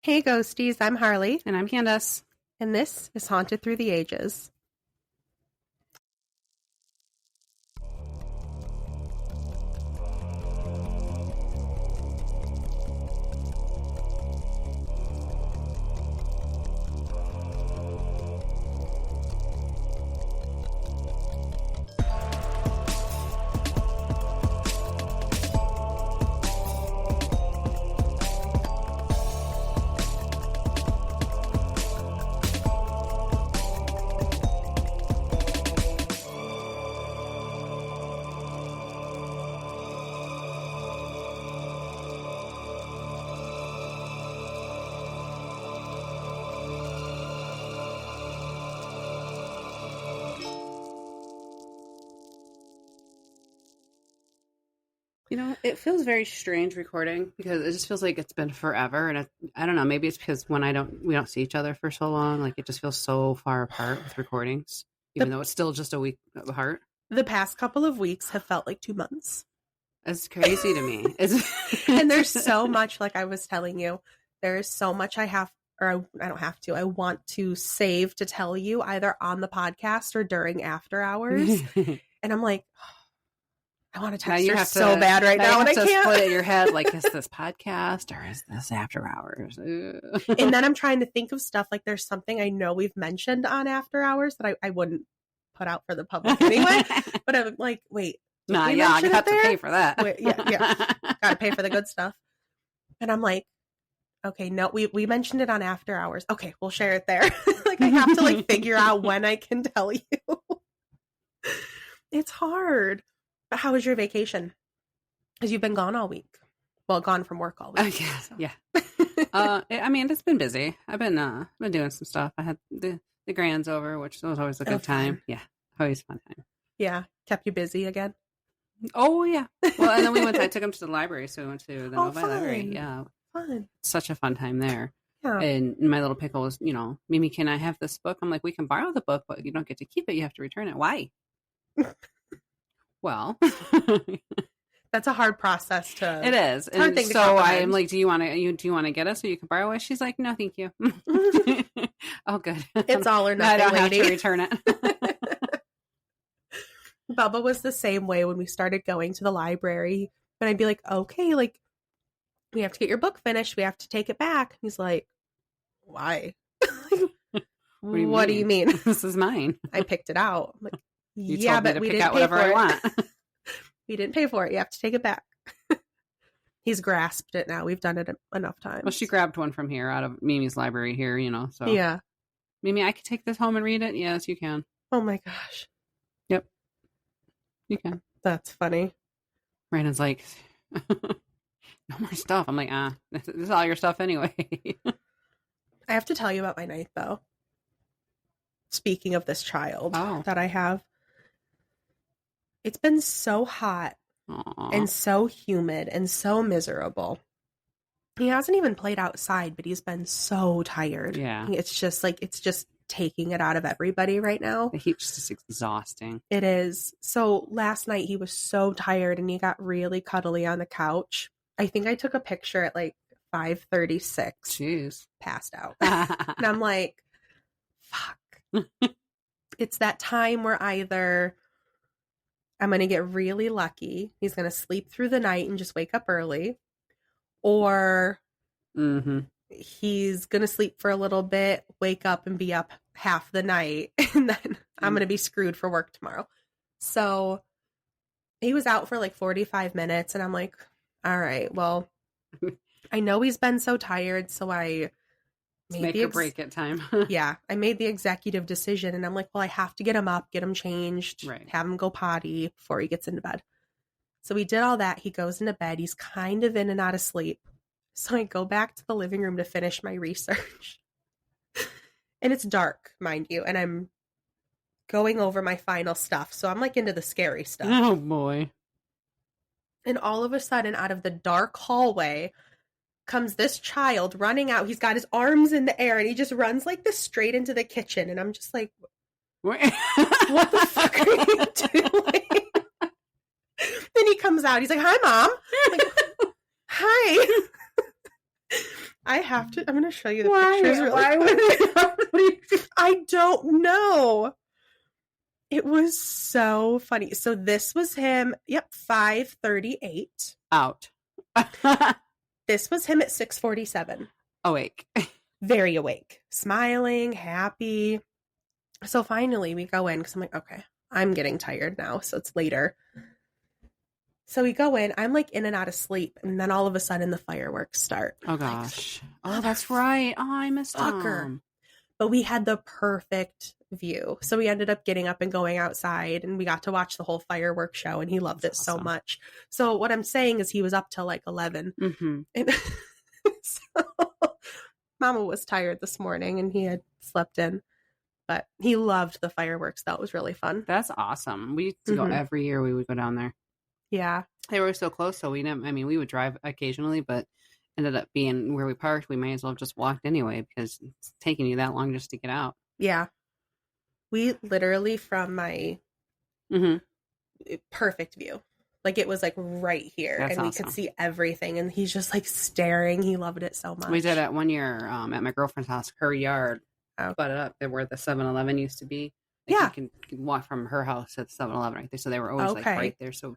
Hey Ghosties, I'm Harley, And I'm Kandis. and this is Haunted Through the Ages. You know, it feels very strange recording because it just feels like it's been forever. And I don't know, maybe it's because we don't see each other for so long. Like it just feels so far apart with recordings, even though it's still just a week apart. The past couple of weeks have felt like 2 months. It's crazy to me. And there's so much, like I was telling you, there is so much I don't have to. I want to save to tell you either on the podcast or during after hours. And I'm like, I want to text her so bad right now, and I can't. Split in your head, like, is this podcast or is this after hours? And then I'm trying to think of stuff like there's something I know we've mentioned on after hours that I wouldn't put out for the public anyway. But I'm like, wait, I have to pay for that. Wait, yeah, gotta pay for the good stuff. And I'm like, okay, no, we mentioned it on after hours. Okay, we'll share it there. Like I have to like figure out when I can tell you. It's hard. But how was your vacation? Because you've been gone all week. Well, gone from work all week. Yeah. I mean, it's been busy. I've been doing some stuff. I had the grands over, which was always a good time. Fun. Yeah, always a fun time. Yeah, kept you busy again. Oh yeah. Well, and then I took them to the library, so we went to the Novi Library. Yeah, fun. Such a fun time there. Yeah. And my little pickle was, Mimi, can I have this book? I'm like, we can borrow the book, but you don't get to keep it. You have to return it. Why? Well, that's a hard process to. It is. It's a hard thing to so comprehend. I'm like, do you want to get us so you can borrow it? She's like, no, thank you. Oh, good. It's all or nothing. I don't lady. have to return it. Bubba was the same way when we started going to the library. But I'd be like, okay, like we have to get your book finished. We have to take it back. He's like, why? What do you mean? This is mine. I picked it out. I'm like, You yeah, told me but to we pick didn't out pay whatever for I it. want. We didn't pay for it. You have to take it back. He's grasped it now. We've done it enough times. Well, she grabbed one from here out of Mimi's library here, so. Yeah. Mimi, I can take this home and read it? Yes, you can. Oh my gosh. Yep. You can. That's funny. Brandon's like, no more stuff. I'm like, this is all your stuff anyway. I have to tell you about my night, though. Speaking of this child that I have. It's been so hot and so humid and so miserable. He hasn't even played outside, but he's been so tired. Yeah. It's just taking it out of everybody right now. The heat's just exhausting. It is. So last night he was so tired and he got really cuddly on the couch. I think I took a picture at like 5:36. Jeez. Passed out. And I'm like, fuck. It's that time where either I'm going to get really lucky. He's going to sleep through the night and just wake up early. Or he's going to sleep for a little bit, wake up and be up half the night. And then I'm going to be screwed for work tomorrow. So he was out for like 45 minutes. And I'm like, all right, well, I know he's been so tired. So I make a break at time. Yeah, I made the executive decision and I'm like, well, I have to get him up, get him changed, have him go potty before he gets into bed. So we did all that. He goes into bed. He's kind of in and out of sleep. So I go back to the living room to finish my research. And it's dark, mind you. And I'm going over my final stuff. So I'm like into the scary stuff. Oh, boy. And all of a sudden, out of the dark hallway comes this child running out. He's got his arms in the air and he just runs like this straight into the kitchen. And I'm just like, what the fuck are you doing? Then he comes out. He's like, hi, Mom. I'm like, hi. I have to. I'm going to show you the Why? pictures. Really Why would they? I don't know. It was so funny. So this was him. Yep, 5:38. Out. This was him at 6:47. Awake. Very awake, smiling, happy. So finally we go in because I'm like, okay, I'm getting tired now. So it's later. So we go in. I'm like in and out of sleep. And then all of a sudden the fireworks start. Oh, gosh. Oh, that's right. Oh, I missed them. But we had the perfect view. So we ended up getting up and going outside, and we got to watch the whole fireworks show, and he loved it so much. So what I'm saying is he was up till like 11. Mm-hmm. And so Mama was tired this morning, and he had slept in. But he loved the fireworks. That was really fun. That's awesome. We used to go every year. We would go down there. Yeah. They were so close, so we didn't, I mean, we would drive occasionally, but ended up being where we parked. We may as well have just walked anyway because it's taking you that long just to get out. Yeah. We literally from my perfect view. Like it was like right here. That's and we awesome. could see everything. And he's just like staring. He loved it so much. We did it one year at my girlfriend's house. Her yard butted up where the 7-Eleven used to be. Like you can walk from her house to the 7-Eleven right there. So they were always like right there. So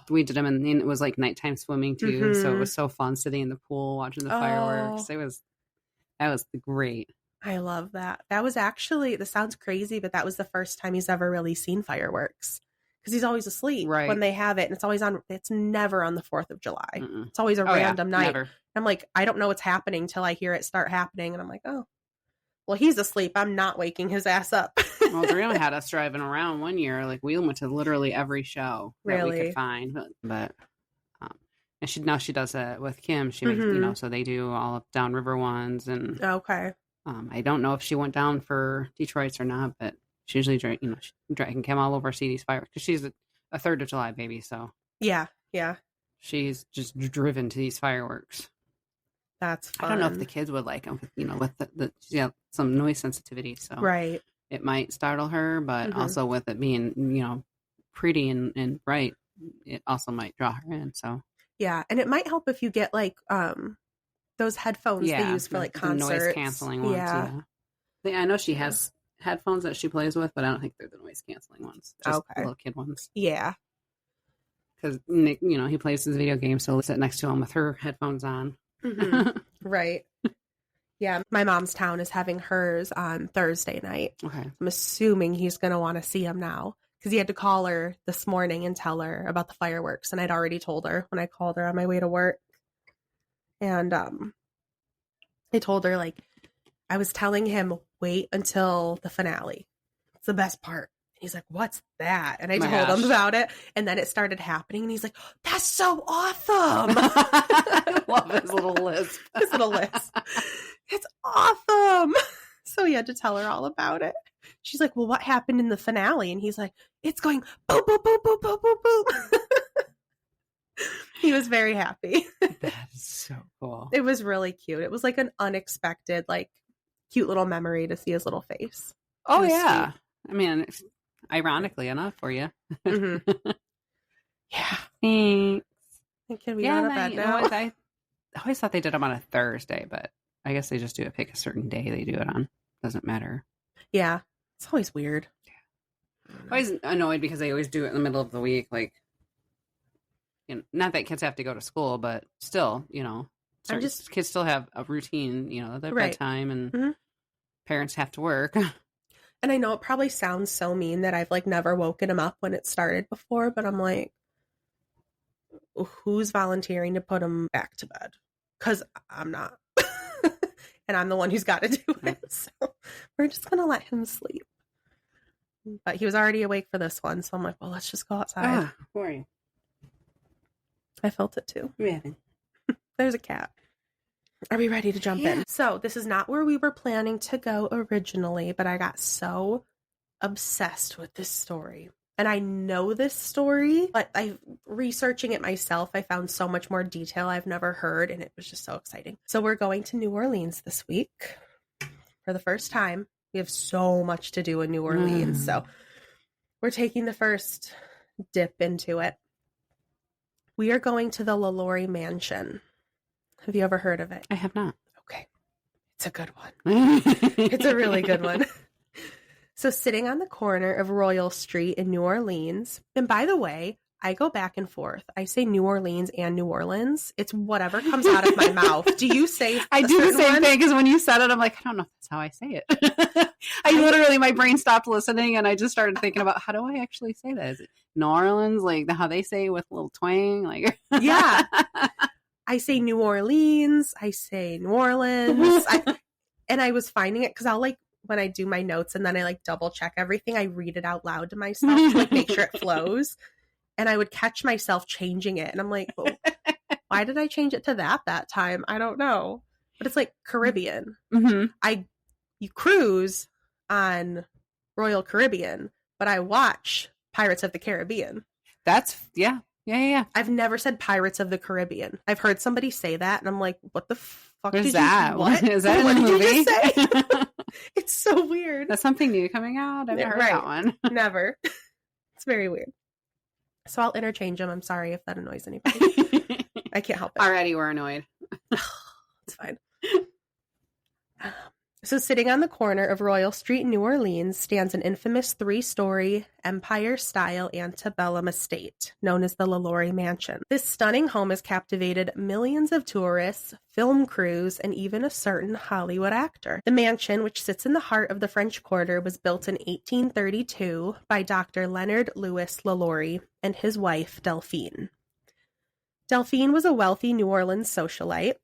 we did them, and then it was like nighttime swimming too. So it was so fun sitting in the pool watching the fireworks. That was great. I love that. That was actually, this sounds crazy, but that was the first time he's ever really seen fireworks because he's always asleep when they have it, and it's always on. It's never on the 4th of July. It's always a random night. Never. I'm like, I don't know what's happening till I hear it start happening, and I'm like, oh, well, he's asleep. I'm not waking his ass up. Well, Adriana had us driving around one year. Like we went to literally every show that we could find. But and she does it with Kim. She makes so they do all up downriver ones. And I don't know if she went down for Detroit's or not, but she usually she's dragging Kim all over see these fireworks because she's a 3rd of July baby. So yeah, she's just driven to these fireworks. That's fun. I don't know if the kids would like them, with the some noise sensitivity. So it might startle her, but also with it being, pretty and bright, it also might draw her in. So yeah, and it might help if you get like those headphones they use for like concerts, noise canceling ones. Yeah. I know she has headphones that she plays with, but I don't think they're the noise canceling ones. Just the little kid ones. Yeah, because Nick, he plays his video game, so we'll sit next to him with her headphones on. Right. Yeah, my mom's town is having hers on Thursday night. Okay. I'm assuming he's going to want to see him now because he had to call her this morning and tell her about the fireworks. And I'd already told her when I called her on my way to work. And I told her, like, I was telling him, wait until the finale. It's the best part. He's like, what's that? And I told him about it. And then it started happening. And he's like, that's so awesome. I love his little lisp. It's awesome. So he had to tell her all about it. She's like, well, what happened in the finale? And he's like, it's going boom, boom, boom, boom, boom, boom, boom. He was very happy. That is so cool. It was really cute. It was like an unexpected, like, cute little memory to see his little face. Oh, yeah. Sweet. I mean, ironically enough for you. Yeah. Thanks. Can we out of bed now? I always thought they did them on a Thursday, but I guess they just do pick a certain day they do it on. Doesn't matter. Yeah. It's always weird. I'm always annoyed because they always do it in the middle of the week. Like, not that kids have to go to school, but still, kids still have a routine, their bedtime and parents have to work. And I know it probably sounds so mean that I've like never woken him up when it started before, but I'm like, who's volunteering to put him back to bed? Because I'm not. And I'm the one who's got to do it. So we're just going to let him sleep. But he was already awake for this one. So I'm like, well, let's just go outside. Who are you? I felt it too. Yeah. There's a cat. Are we ready to jump in? So this is not where we were planning to go originally, but I got so obsessed with this story. And I know this story, but researching it myself, I found so much more detail I've never heard, and it was just so exciting. So we're going to New Orleans this week for the first time. We have so much to do in New Orleans, so we're taking the first dip into it. We are going to the LaLaurie Mansion. Have you ever heard of it? I have not. It's a good one. It's a really good one. So sitting on the corner of Royal Street in New Orleans, and by the way, I go back and forth. I say New Orleans and New Orleans. It's whatever comes out of my mouth. Do you say I do the same thing, because when you said it, I'm like, I don't know if that's how I say it. My brain stopped listening, and I just started thinking about, how do I actually say that? Is it New Orleans, like how they say it with a little twang? Like, yeah. I say New Orleans. I say New Orleans. And I was finding it because I'll like, when I do my notes and then I like double check everything, I read it out loud to myself to like make sure it flows. And I would catch myself changing it. And I'm like, oh, why did I change it to that time? I don't know. But it's like Caribbean. Mm-hmm. You cruise on Royal Caribbean, but I watch Pirates of the Caribbean. That's, yeah. I've never said Pirates of the Caribbean. I've heard somebody say that, and I'm like, what the fuck What did is that? What? Is that What in the did movie? you just say? It's so weird. That's something new coming out. I've never heard that one. Never. It's very weird. So I'll interchange them. I'm sorry if that annoys anybody. I can't help it. Already we're annoyed. It's fine. So sitting on the corner of Royal Street in New Orleans stands an infamous 3-story Empire-style antebellum estate known as the LaLaurie Mansion. This stunning home has captivated millions of tourists, film crews, and even a certain Hollywood actor. The mansion, which sits in the heart of the French Quarter, was built in 1832 by Dr. Leonard Louis LaLaurie and his wife, Delphine. Delphine was a wealthy New Orleans socialite,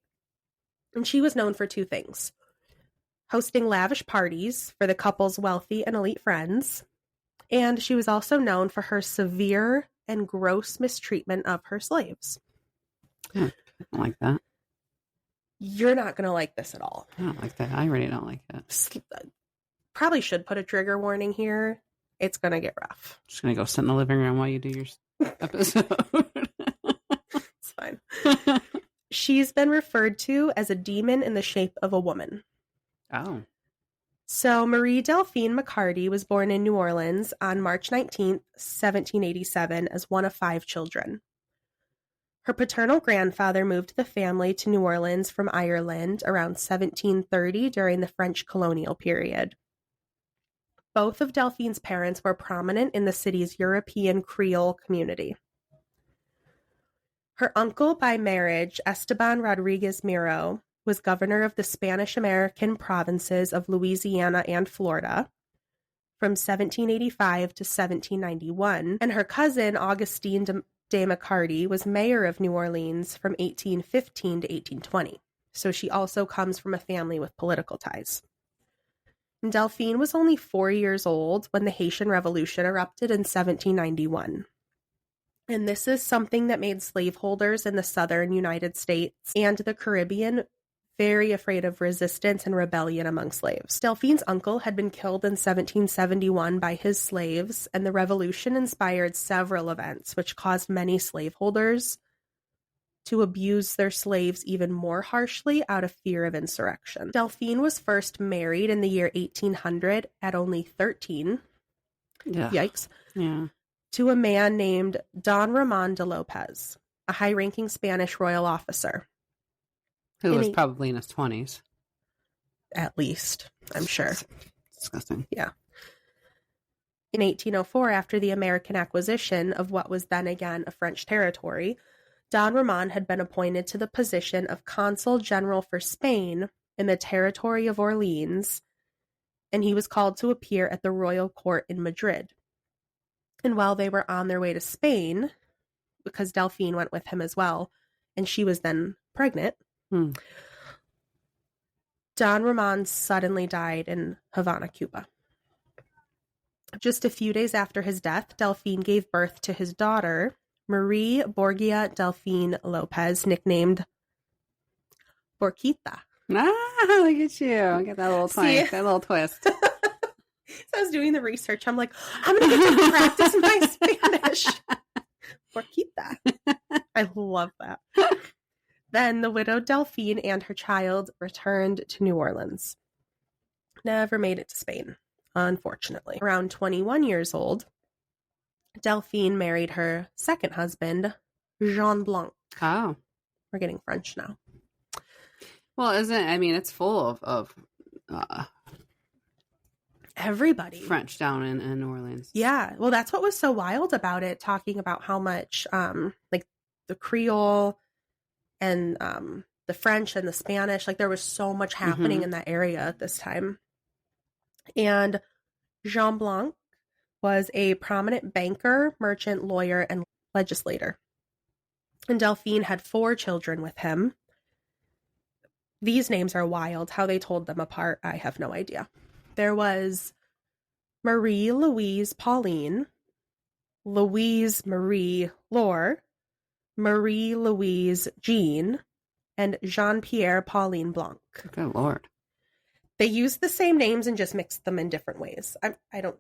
and she was known for 2 things: hosting lavish parties for the couple's wealthy and elite friends, and she was also known for her severe and gross mistreatment of her slaves. I don't like that. You're not going to like this at all. I don't like that. I really don't like that. Probably should put a trigger warning here. It's going to get rough. Just going to go sit in the living room while you do your episode. It's fine. She's been referred to as a demon in the shape of a woman. Oh. So Marie Delphine McCarty was born in New Orleans on March 19th, 1787, as one of 5 children. Her paternal grandfather moved the family to New Orleans from Ireland around 1730 during the French colonial period. Both of Delphine's parents were prominent in the city's European Creole community. Her uncle by marriage, Esteban Rodriguez Miro, was governor of the Spanish-American provinces of Louisiana and Florida from 1785 to 1791, and her cousin, Augustine de McCarty, was mayor of New Orleans from 1815 to 1820. So she also comes from a family with political ties. And Delphine was only 4 years old when the Haitian Revolution erupted in 1791. And this is something that made slaveholders in the southern United States and the Caribbean very afraid of resistance and rebellion among slaves. Delphine's uncle had been killed in 1771 by his slaves, and the revolution inspired several events, which caused many slaveholders to abuse their slaves even more harshly out of fear of insurrection. Delphine was first married in the year 1800 at only 13. Yeah. Yikes. Yeah. To a man named Don Ramon de Lopez, a high-ranking Spanish royal officer. Who was probably in his 20s. At least, I'm sure. Disgusting. Yeah. In 1804, after the American acquisition of what was then again a French territory, Don Ramon had been appointed to the position of Consul General for Spain in the territory of Orleans, and he was called to appear at the royal court in Madrid. And while they were on their way to Spain, because Delphine went with him as well, and she was then pregnant, Don Ramon suddenly died in Havana, Cuba. Just a few days after his death, Delphine gave birth to his daughter, Marie Borgia Delphine Lopez, nicknamed Borquita. Ah, look at you. I got that little twist. That little twist. So I was doing the research. I'm like, I'm going to get to practice my Spanish. Borquita. I love that. Then the widowed Delphine and her child returned to New Orleans. Never made it to Spain, unfortunately. Around 21 years old, Delphine married her second husband, Jean Blanc. Oh. We're getting French now. Well, it's full of Everybody. French down in New Orleans. Yeah. Well, that's what was so wild about it, talking about how much like the Creole and the French and the Spanish, like there was so much happening in that area at this time. And Jean Blanc was a prominent banker, merchant, lawyer, and legislator. And Delphine had 4 children with him. These names are wild. How they told them apart, I have no idea. There was Marie Louise Pauline, Louise Marie Laure, Marie Louise Jean, and Jean-Pierre Pauline Blanc. Good Lord. They used the same names and just mixed them in different ways. I don't...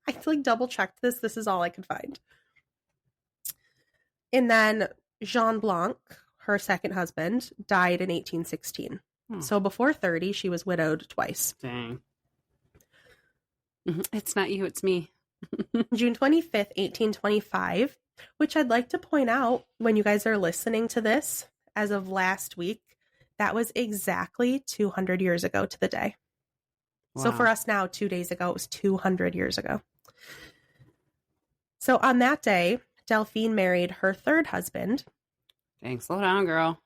I like double checked this. This is all I could find. And then Jean Blanc, her second husband, died in 1816. So before 30, she was widowed twice. Dang. It's not you, it's me. June 25th, 1825, which I'd like to point out when you guys are listening to this, as of last week, that was exactly 200 years ago to the day. Wow. So for us now, 2 days ago, it was 200 years ago. So on that day, Delphine married her third husband. Dang, slow down, girl.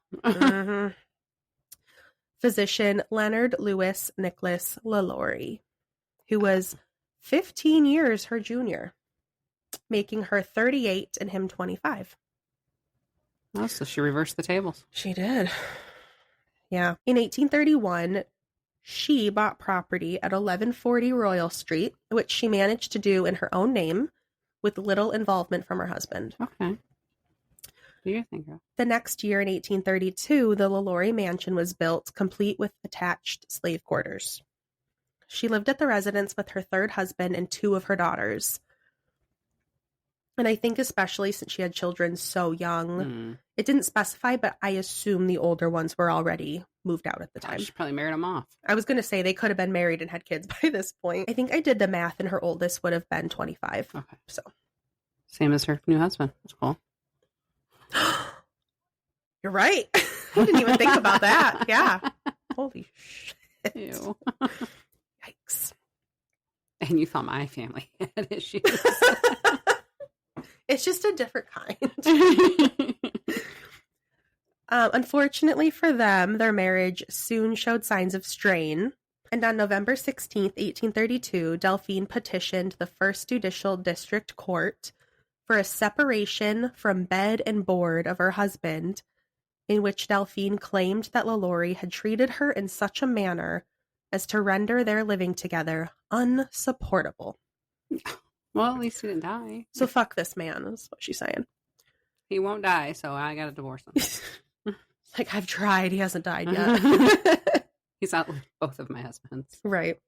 Physician Leonard Louis Nicholas LaLaurie, who was 15 years her junior, making her 38 and him 25. Oh, so she reversed the tables. She did. Yeah. In 1831, she bought property at 1140 Royal Street, which she managed to do in her own name with little involvement from her husband. Okay. Do you think, girl? The next year, in 1832, the LaLaurie Mansion was built, complete with attached slave quarters. She lived at the residence with her third husband and 2 of her daughters. And I think especially since she had children so young, it didn't specify, but I assume the older ones were already moved out at the time. She probably married them off. I was going to say they could have been married and had kids by this point. I think I did the math, and her oldest would have been 25. Okay. So same as her new husband. That's cool. You're right. I didn't even think about that. Yeah. Holy shit. Ew. Yikes. And you thought my family had issues. It's just a different kind. Unfortunately for them, their marriage soon showed signs of strain. And on November 16th, 1832, Delphine petitioned the First Judicial District Court for a separation from bed and board of her husband, in which Delphine claimed that LaLaurie had treated her in such a manner as to render their living together unsupportable. Well, at least he didn't die. So fuck this man, is what she's saying. He won't die, so I gotta divorce him. Like, I've tried, he hasn't died yet. He's not both of my husbands. Right.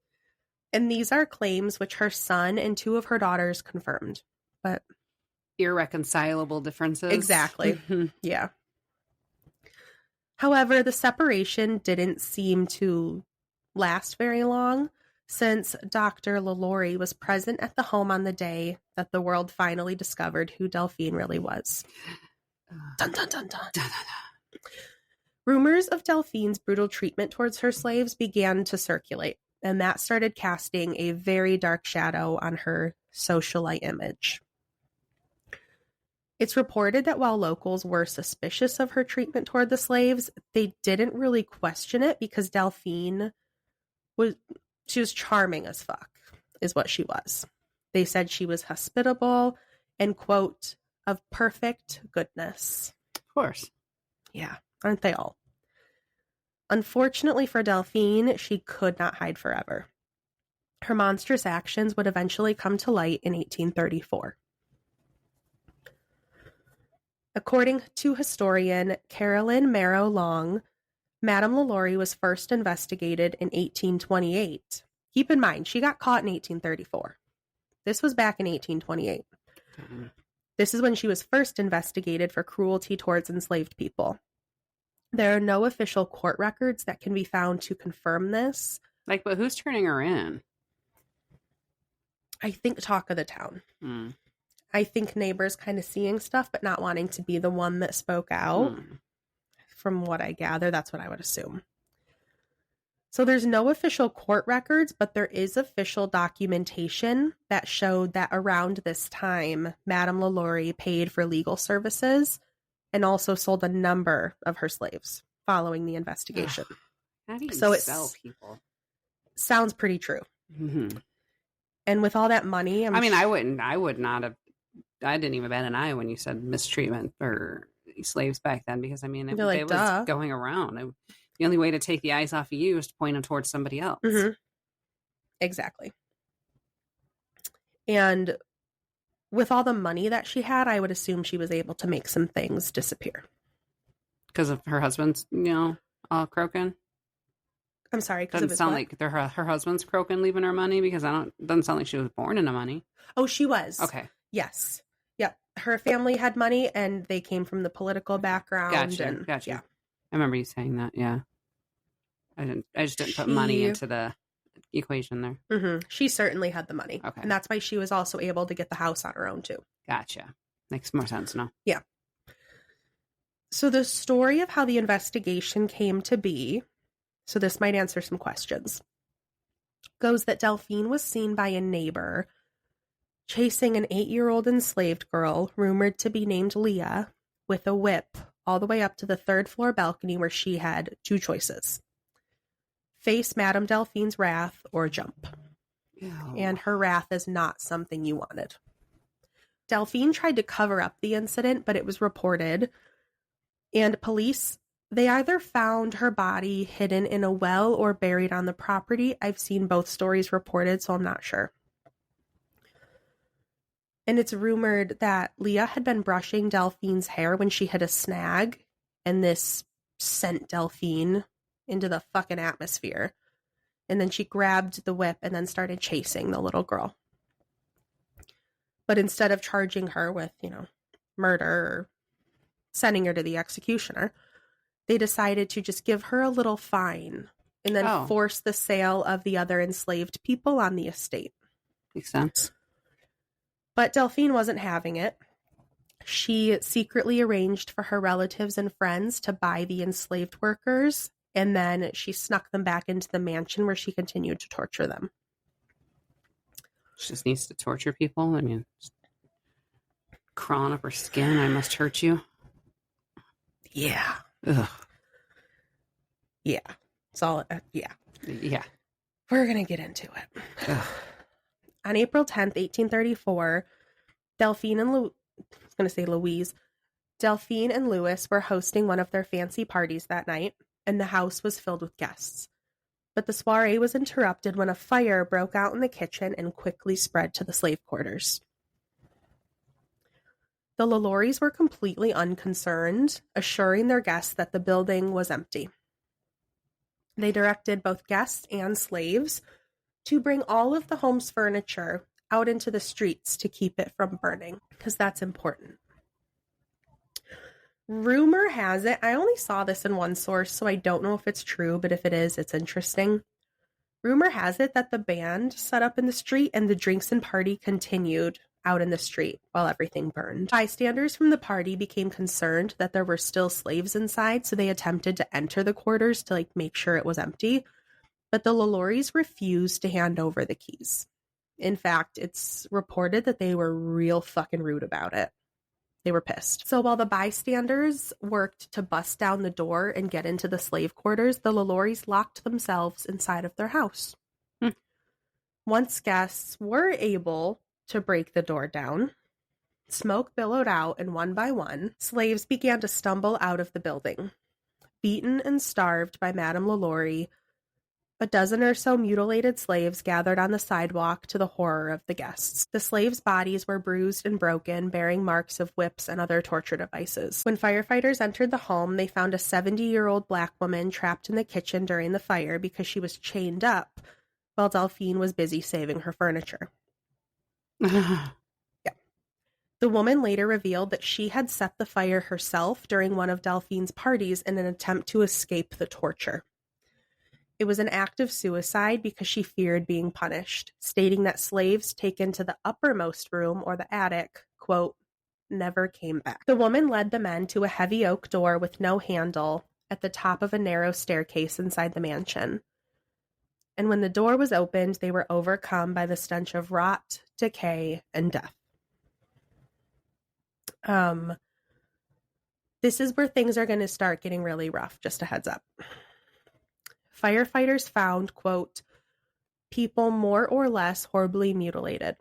And these are claims which her son and 2 of her daughters confirmed. But irreconcilable differences. Exactly. Yeah. However, the separation didn't seem to last very long, since Dr. LaLaurie was present at the home on the day that the world finally discovered who Delphine really was. Dun, dun, dun, dun. Dun, dun, dun. Rumors of Delphine's brutal treatment towards her slaves began to circulate, and that started casting a very dark shadow on her socialite image. It's reported that while locals were suspicious of her treatment toward the slaves, they didn't really question it because Delphine was charming as fuck, is what she was. They said she was hospitable and, quote, of perfect goodness. Of course. Yeah, aren't they all? Unfortunately for Delphine, she could not hide forever. Her monstrous actions would eventually come to light in 1834. According to historian Carolyn Marrow Long, Madame LaLaurie was first investigated in 1828. Keep in mind, she got caught in 1834. This was back in 1828. This is when she was first investigated for cruelty towards enslaved people. There are no official court records that can be found to confirm this. Like, but who's turning her in? I think talk of the town. I think neighbors kind of seeing stuff, but not wanting to be the one that spoke out. from what I gather. That's what I would assume. So there's no official court records, but there is official documentation that showed that around this time, Madame LaLaurie paid for legal services and also sold a number of her slaves following the investigation. Ugh. How do you So sell people? Sounds pretty true. Mm-hmm. And with all that money, I would not have. I didn't even bat an eye when you said mistreatment for slaves back then, because I mean, it was going around. The only way to take the eyes off of you is to point them towards somebody else. Mm-hmm. Exactly. And with all the money that she had, I would assume she was able to make some things disappear. Because of her husband's, all croaking? I'm sorry. Doesn't sound like her husband's croaking, leaving her money, because doesn't sound like she was born into money. Oh, she was. Okay. Yes. Yep. Her family had money and they came from the political background. Gotcha. Yeah. I remember you saying that. Yeah. I just didn't put money into the equation there. Mm-hmm. She certainly had the money. Okay. And that's why she was also able to get the house on her own too. Gotcha. Makes more sense now. Yeah. So the story of how the investigation came to be, so this might answer some questions, goes that Delphine was seen by a neighbor chasing an 8-year-old enslaved girl, rumored to be named Leah, with a whip all the way up to the 3rd floor balcony, where she had 2 choices: face Madame Delphine's wrath or jump. Ew. And her wrath is not something you wanted. Delphine tried to cover up the incident, but it was reported, and police, they either found her body hidden in a well or buried on the property. I've seen both stories reported, so I'm not sure. And it's rumored that Leah had been brushing Delphine's hair when she hit a snag, and this sent Delphine into the fucking atmosphere. And then she grabbed the whip and then started chasing the little girl. But instead of charging her with, murder or sending her to the executioner, they decided to just give her a little fine and then force the sale of the other enslaved people on the estate. Makes sense. But Delphine wasn't having it. She secretly arranged for her relatives and friends to buy the enslaved workers, and then she snuck them back into the mansion where she continued to torture them. She just needs to torture people? I mean, crawling up her skin, I must hurt you. Yeah. Ugh. Yeah. It's all, yeah. Yeah. We're going to get into it. Ugh. On April 10th, 1834, Delphine and Louis were hosting one of their fancy parties that night, and the house was filled with guests. But the soiree was interrupted when a fire broke out in the kitchen and quickly spread to the slave quarters. The LaLauries were completely unconcerned, assuring their guests that the building was empty. They directed both guests and slaves to bring all of the home's furniture out into the streets to keep it from burning, because that's important. Rumor has it, I only saw this in one source, so I don't know if it's true, but if it is, it's interesting. Rumor has it that the band set up in the street and the drinks and party continued out in the street while everything burned. Bystanders from the party became concerned that there were still slaves inside, so they attempted to enter the quarters to make sure it was empty. But the LaLauries refused to hand over the keys. In fact, it's reported that they were real fucking rude about it. They were pissed. So while the bystanders worked to bust down the door and get into the slave quarters, the LaLauries locked themselves inside of their house. Once guests were able to break the door down, smoke billowed out, and one by one, slaves began to stumble out of the building. Beaten and starved by Madame LaLaurie, a dozen or so mutilated slaves gathered on the sidewalk, to the horror of the guests. The slaves' bodies were bruised and broken, bearing marks of whips and other torture devices. When firefighters entered the home, they found a 70-year-old black woman trapped in the kitchen during the fire because she was chained up while Delphine was busy saving her furniture. Yeah. The woman later revealed that she had set the fire herself during one of Delphine's parties in an attempt to escape the torture. It was an act of suicide because she feared being punished, stating that slaves taken to the uppermost room or the attic, quote, never came back. The woman led the men to a heavy oak door with no handle at the top of a narrow staircase inside the mansion. And when the door was opened, they were overcome by the stench of rot, decay, and death. This is where things are going to start getting really rough, just a heads up. Firefighters found, quote, people more or less horribly mutilated,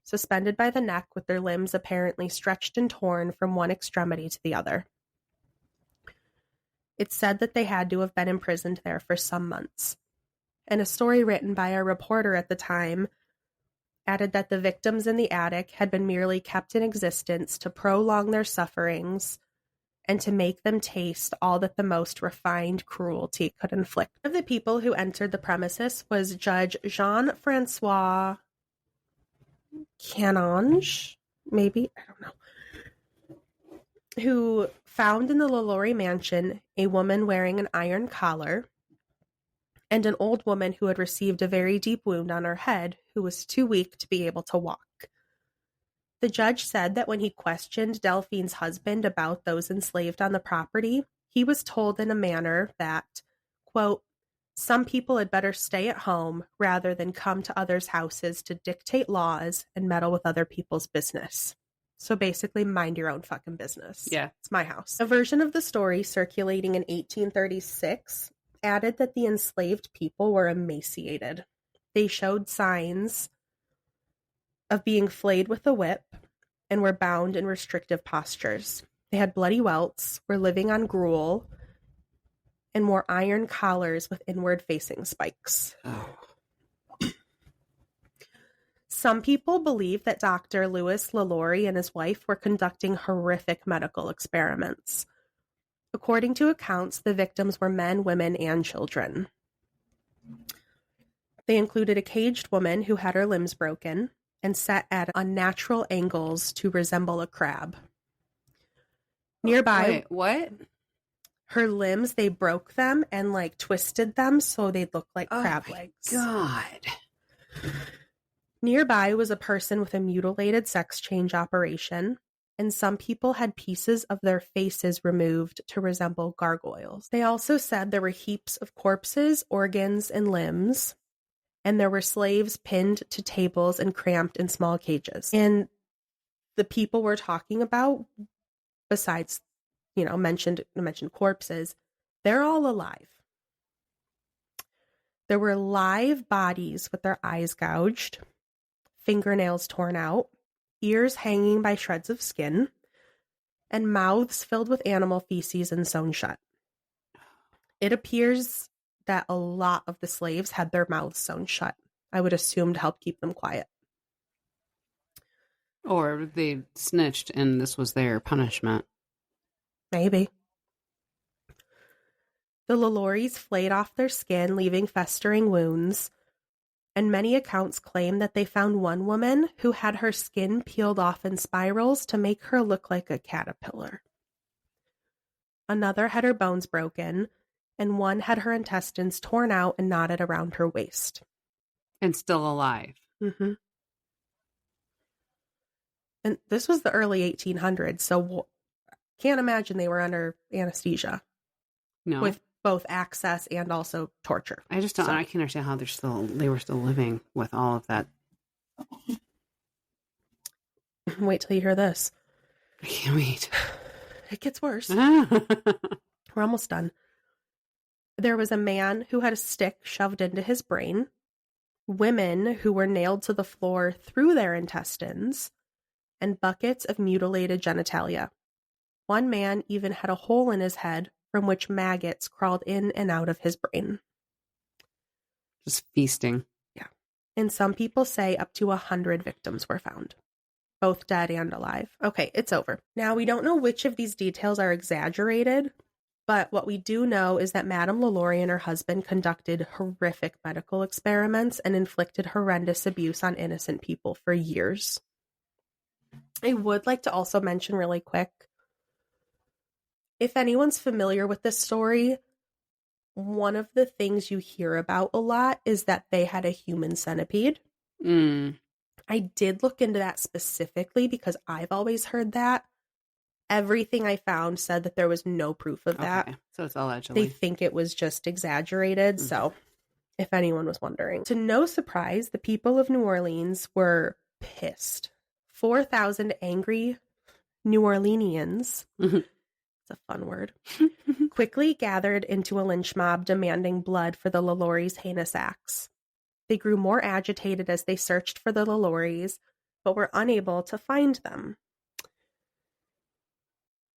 suspended by the neck with their limbs apparently stretched and torn from one extremity to the other. It's said that they had to have been imprisoned there for some months. And a story written by a reporter at the time added that the victims in the attic had been merely kept in existence to prolong their sufferings and to make them taste all that the most refined cruelty could inflict. One of the people who entered the premises was Judge Jean-Francois Canonge, maybe, I don't know, who found in the LaLaurie Mansion a woman wearing an iron collar and an old woman who had received a very deep wound on her head who was too weak to be able to walk. The judge said that when he questioned Delphine's husband about those enslaved on the property, he was told in a manner that, quote, some people had better stay at home rather than come to others' houses to dictate laws and meddle with other people's business. So basically, mind your own fucking business. Yeah. It's my house. A version of the story circulating in 1836 added that the enslaved people were emaciated. They showed signs of being flayed with a whip and were bound in restrictive postures. They had bloody welts, were living on gruel, and wore iron collars with inward-facing spikes. Oh. Some people believe that Dr. Louis LaLaurie and his wife were conducting horrific medical experiments. According to accounts, the victims were men, women, and children. They included a caged woman who had her limbs broken and set at unnatural angles to resemble a crab. Nearby, Wait, what? her limbs, they broke them and like twisted them so they'd look like crab legs. God. Nearby was a person with a mutilated sex change operation, and some people had pieces of their faces removed to resemble gargoyles. They also said there were heaps of corpses, organs, and limbs, and there were slaves pinned to tables and cramped in small cages. And the people we're talking about, besides, mentioned corpses, they're all alive. There were live bodies with their eyes gouged, fingernails torn out, ears hanging by shreds of skin, and mouths filled with animal feces and sewn shut. It appears that a lot of the slaves had their mouths sewn shut. I would assume to help keep them quiet. Or they snitched and this was their punishment. Maybe. The LaLauries flayed off their skin, leaving festering wounds, and many accounts claim that they found one woman who had her skin peeled off in spirals to make her look like a caterpillar. Another had her bones broken, and one had her intestines torn out and knotted around her waist. And still alive. Mm-hmm. And this was the early 1800s, so can't imagine they were under anesthesia. No. With both access and also torture. I just don't, I can't understand how they were still living with all of that. Wait till you hear this. I can't wait. It gets worse. We're almost done. There was a man who had a stick shoved into his brain, women who were nailed to the floor through their intestines, and buckets of mutilated genitalia. One man even had a hole in his head from which maggots crawled in and out of his brain. Just feasting. Yeah. And some people say up to 100 victims were found, both dead and alive. Okay, it's over. Now, we don't know which of these details are exaggerated, but what we do know is that Madame LaLaurie and her husband conducted horrific medical experiments and inflicted horrendous abuse on innocent people for years. I would like to also mention really quick, if anyone's familiar with this story, one of the things you hear about a lot is that they had a human centipede. Mm. I did look into that specifically because I've always heard that. Everything I found said that there was no proof of that. Okay. So it's allegedly. They think it was just exaggerated. So if anyone was wondering. To no surprise, the people of New Orleans were pissed. 4,000 angry New Orleanians, it's a fun word, quickly gathered into a lynch mob demanding blood for the LaLaurie's heinous acts. They grew more agitated as they searched for the LaLauries, but were unable to find them.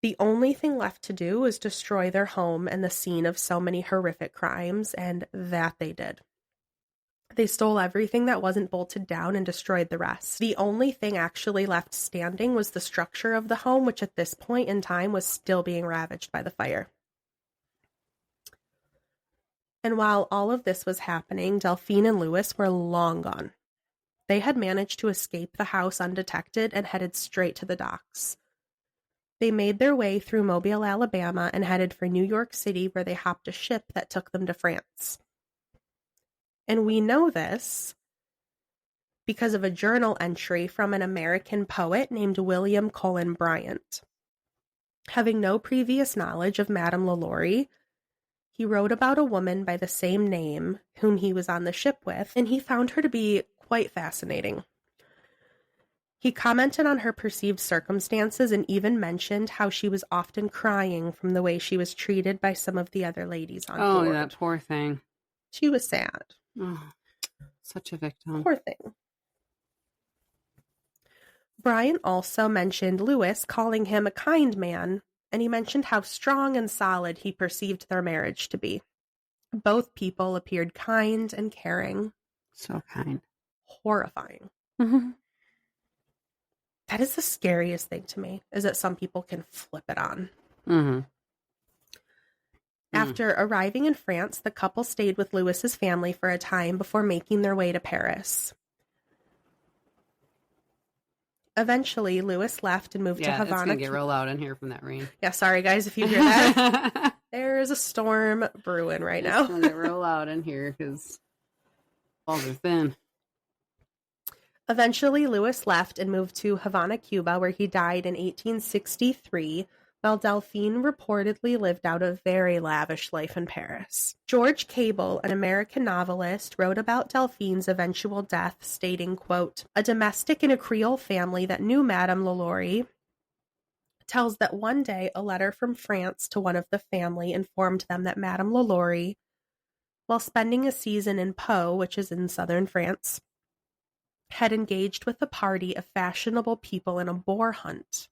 The only thing left to do was destroy their home and the scene of so many horrific crimes, and that they did. They stole everything that wasn't bolted down and destroyed the rest. The only thing actually left standing was the structure of the home, which at this point in time was still being ravaged by the fire. And while all of this was happening, Delphine and Louis were long gone. They had managed to escape the house undetected and headed straight to the docks. They made their way through Mobile, Alabama, and headed for New York City, where they hopped a ship that took them to France. And we know this because of a journal entry from an American poet named William Cullen Bryant. Having no previous knowledge of Madame LaLaurie, he wrote about a woman by the same name whom he was on the ship with, and he found her to be quite fascinating. He commented on her perceived circumstances and even mentioned how she was often crying from the way she was treated by some of the other ladies on board. Oh, that poor thing. She was sad. Oh, such a victim. Poor thing. Brian also mentioned Louis, calling him a kind man, and he mentioned how strong and solid he perceived their marriage to be. Both people appeared kind and caring. So kind. Horrifying. That is the scariest thing to me, is that some people can flip it on. After arriving in France, the couple stayed with Louis's family for a time before making their way to Paris. Eventually, Louis left and moved to Havana. It's going to get real loud in here from that rain. Yeah, sorry guys if you hear that. There's a storm brewing right now. It's going to get real loud in here because walls are thin. Eventually, Louis left and moved to Havana, Cuba, where he died in 1863, while Delphine reportedly lived out a very lavish life in Paris. George Cable, an American novelist, wrote about Delphine's eventual death, stating, quote, "A domestic in a Creole family that knew Madame LaLaurie tells that one day a letter from France to one of the family informed them that Madame LaLaurie, while spending a season in Pau, which is in southern France, had engaged with a party of fashionable people in a boar hunt.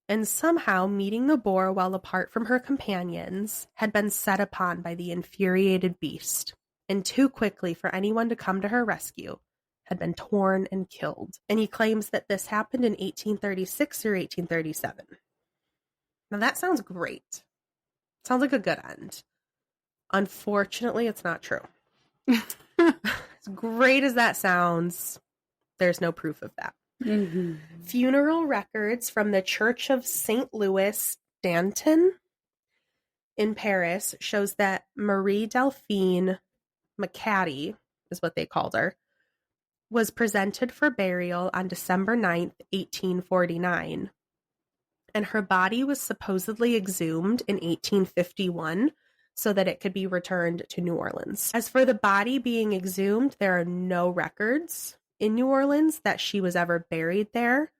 And somehow meeting the boar while apart from her companions had been set upon by the infuriated beast, and too quickly for anyone to come to her rescue, had been torn and killed." And he claims that this happened in 1836 or 1837. Now that sounds great. Sounds like a good end. Unfortunately, it's not true. As great as that sounds, there's no proof of that. Funeral records from the Church of St. Louis Danton in Paris shows that Marie Delphine McCaddy, is what they called her, was presented for burial on December 9th, 1849. And her body was supposedly exhumed in 1851 so that it could be returned to New Orleans. As for the body being exhumed, there are no records in New Orleans that she was ever buried there,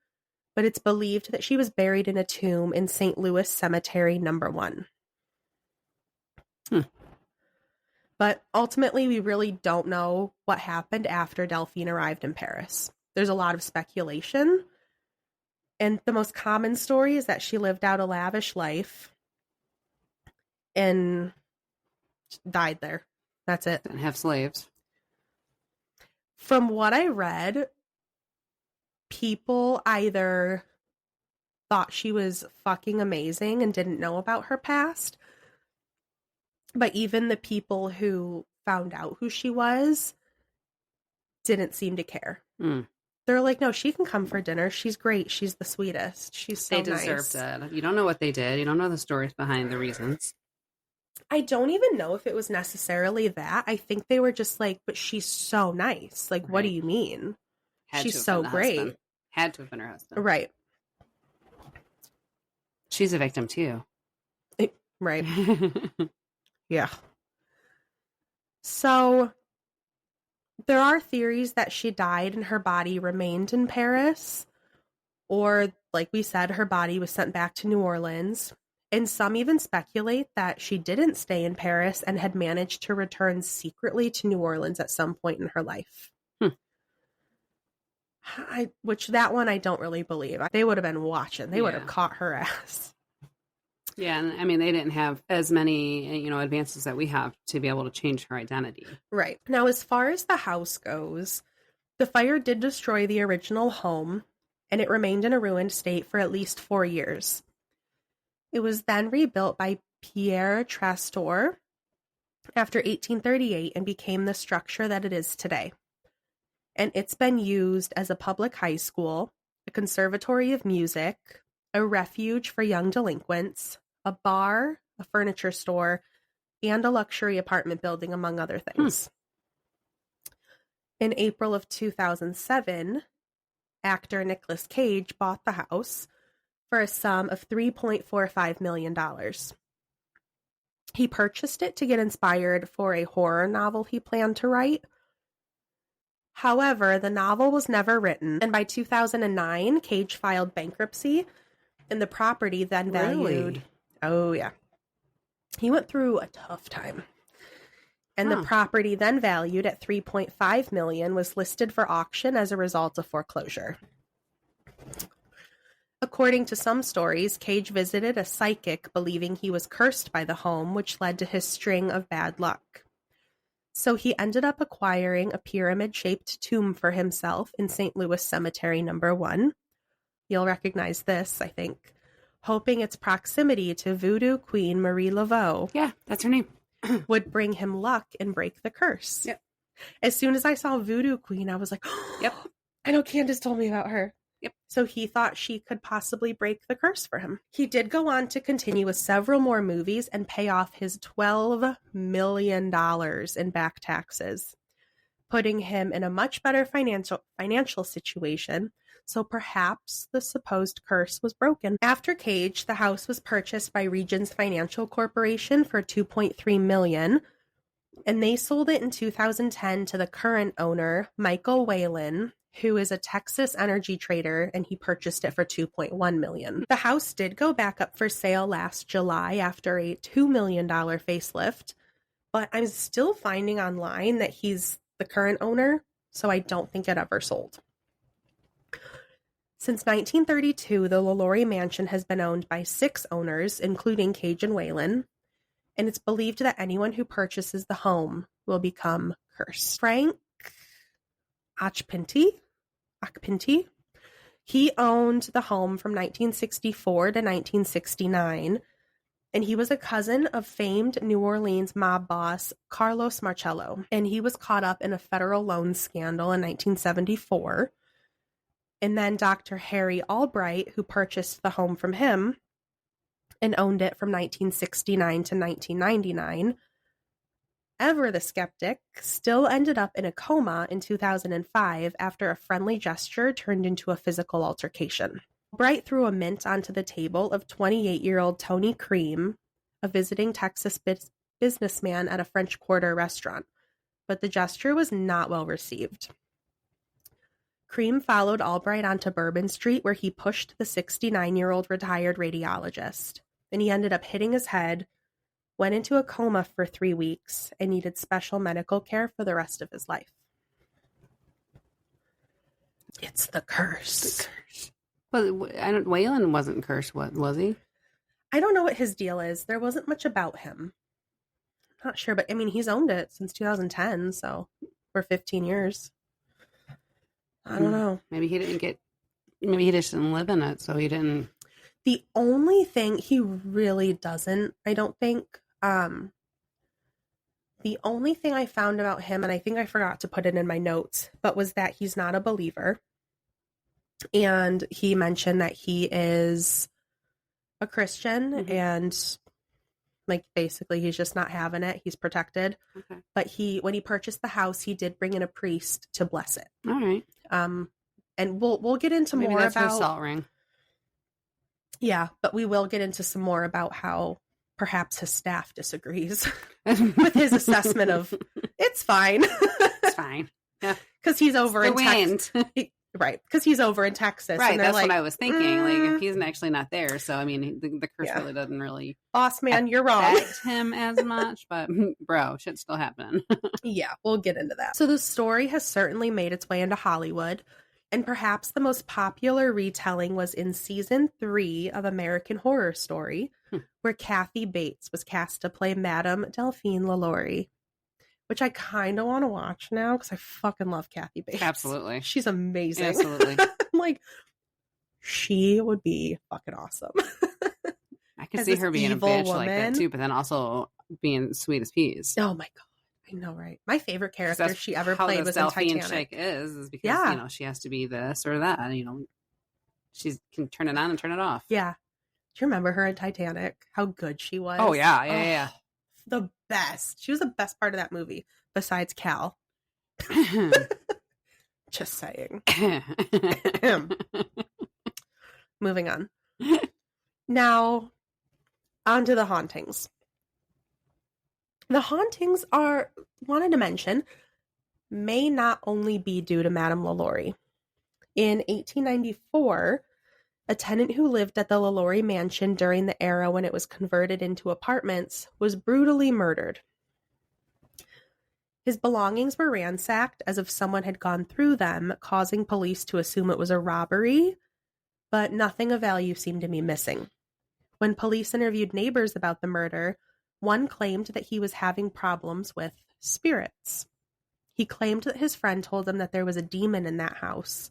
but it's believed that she was buried in a tomb in St. Louis Cemetery No. 1. But ultimately, we really don't know what happened after Delphine arrived in Paris. There's a lot of speculation, and the most common story is that she lived out a lavish life and died there. That's it. And have slaves. From what I read, people either thought she was fucking amazing and didn't know about her past, but even the people who found out who she was didn't seem to care. They're like, no, she can come for dinner. She's great. She's the sweetest. She's so nice. They deserved it. You don't know what they did. You don't know the stories behind the reasons. I don't even know if it was necessarily that. I think they were just like, but she's so nice. Like, what do you mean? She's so great. Had to have been her husband. Right. She's a victim too. Right. Yeah. So there are theories that she died and her body remained in Paris, or, like we said, her body was sent back to New Orleans. And some even speculate that she didn't stay in Paris and had managed to return secretly to New Orleans at some point in her life. Which that one I don't really believe. They would have been watching. They would have caught her ass. Yeah, and I mean, they didn't have as many, advances that we have to be able to change her identity. Right. Now, as far as the house goes, the fire did destroy the original home, and it remained in a ruined state for at least 4 years. It was then rebuilt by Pierre Trastor after 1838 and became the structure that it is today. And it's been used as a public high school, a conservatory of music, a refuge for young delinquents, a bar, a furniture store, and a luxury apartment building, among other things. In April of 2007, actor Nicolas Cage bought the house for a sum of $3.45 million. He purchased it to get inspired for a horror novel he planned to write. However, the novel was never written, and by 2009, Cage filed bankruptcy, and the property then valued... Really? Oh, yeah. He went through a tough time. And the property then valued at $3.5 million was listed for auction as a result of foreclosure. According to some stories, Cage visited a psychic believing he was cursed by the home, which led to his string of bad luck. So he ended up acquiring a pyramid-shaped tomb for himself in St. Louis Cemetery No. 1. You'll recognize this, I think. Hoping its proximity to Voodoo Queen Marie Laveau. Yeah, that's her name. Would bring him luck and break the curse. Yep. As soon as I saw Voodoo Queen, I was like, oh, yep. I know Candace told me about her. Yep. So he thought she could possibly break the curse for him. He did go on to continue with several more movies and pay off his $12 million in back taxes, putting him in a much better financial situation. So perhaps the supposed curse was broken. After Cage, the house was purchased by Regions Financial Corporation for $2.3 million, and they sold it in 2010 to the current owner, Michael Whalen, who is a Texas energy trader, and he purchased it for $2.1 million. The house did go back up for sale last July after a $2 million facelift, but I'm still finding online that he's the current owner, so I don't think it ever sold. Since 1932, the LaLaurie Mansion has been owned by 6 owners, including Cage and Whalen, and it's believed that anyone who purchases the home will become cursed. Frank Achpinti, he owned the home from 1964 to 1969, and he was a cousin of famed New Orleans mob boss Carlos Marcello, and he was caught up in a federal loan scandal in 1974. And then Dr. Harry Albright, who purchased the home from him and owned it from 1969 to 1999. Ever the skeptic still ended up in a coma in 2005 after a friendly gesture turned into a physical altercation. Albright threw a mint onto the table of 28-year-old Tony Cream, a visiting Texas businessman at a French Quarter restaurant, but the gesture was not well received. Cream followed Albright onto Bourbon Street, where he pushed the 69-year-old retired radiologist, and he ended up hitting his head, went into a coma for 3 weeks, and needed special medical care for the rest of his life. It's the curse. The curse. Well, Whalen wasn't cursed, was he? I don't know what his deal is. There wasn't much about him. Not sure, but I mean, he's owned it since 2010, so for 15 years. I don't know. Maybe he just didn't live in it, so he didn't. The only thing he really doesn't, I don't think, the only thing I found about him, and I think I forgot to put it in my notes, but was that he's not a believer. And he mentioned that he is a Christian, and like basically he's just not having it. He's protected. Okay. But when he purchased the house, he did bring in a priest to bless it. All right. And we'll get into Maybe more that's about her salt ring. Yeah, but we will get into some more about how perhaps his staff disagrees with his assessment of it's fine. It's fine. Yeah. Because he's over in Texas. Right. Because he's over in Texas. Right. And That's like, what I was thinking. Like, if he's actually not there. So, I mean, the curse really doesn't really. Boss man, you're wrong. Affect him as much. But, bro, shit's still happening. Yeah, we'll get into that. So the story has certainly made its way into Hollywood. And perhaps the most popular retelling was in season 3 of American Horror Story, where Kathy Bates was cast to play Madame Delphine LaLaurie, which I kind of want to watch now because I fucking love Kathy Bates. Absolutely. She's amazing. Absolutely. I'm like, she would be fucking awesome. I could see her being a bitch like that too, but then also being sweet as peas. Oh my God. I know, right? My favorite character she ever played was in Titanic. Chick is because you know she has to be this or that. You know, she can turn it on and turn it off. Yeah. Do you remember her in Titanic? How good she was. Oh yeah. The best. She was the best part of that movie besides Cal. Just saying. Moving on. Now, on to the hauntings. The hauntings wanted to mention, may not only be due to Madame LaLaurie. In 1894, a tenant who lived at the LaLaurie Mansion during the era when it was converted into apartments was brutally murdered. His belongings were ransacked as if someone had gone through them, causing police to assume it was a robbery, but nothing of value seemed to be missing. When police interviewed neighbors about the murder, one claimed that he was having problems with spirits. He claimed that his friend told him that there was a demon in that house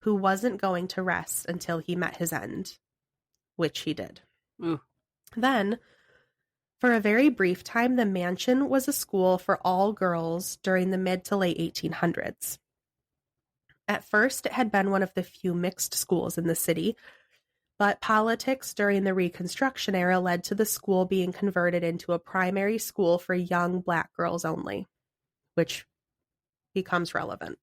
who wasn't going to rest until he met his end, which he did. Ooh. Then, for a very brief time, the mansion was a school for all girls during the mid to late 1800s. At first, it had been one of the few mixed schools in the city, but politics during the Reconstruction era led to the school being converted into a primary school for young Black girls only, which becomes relevant.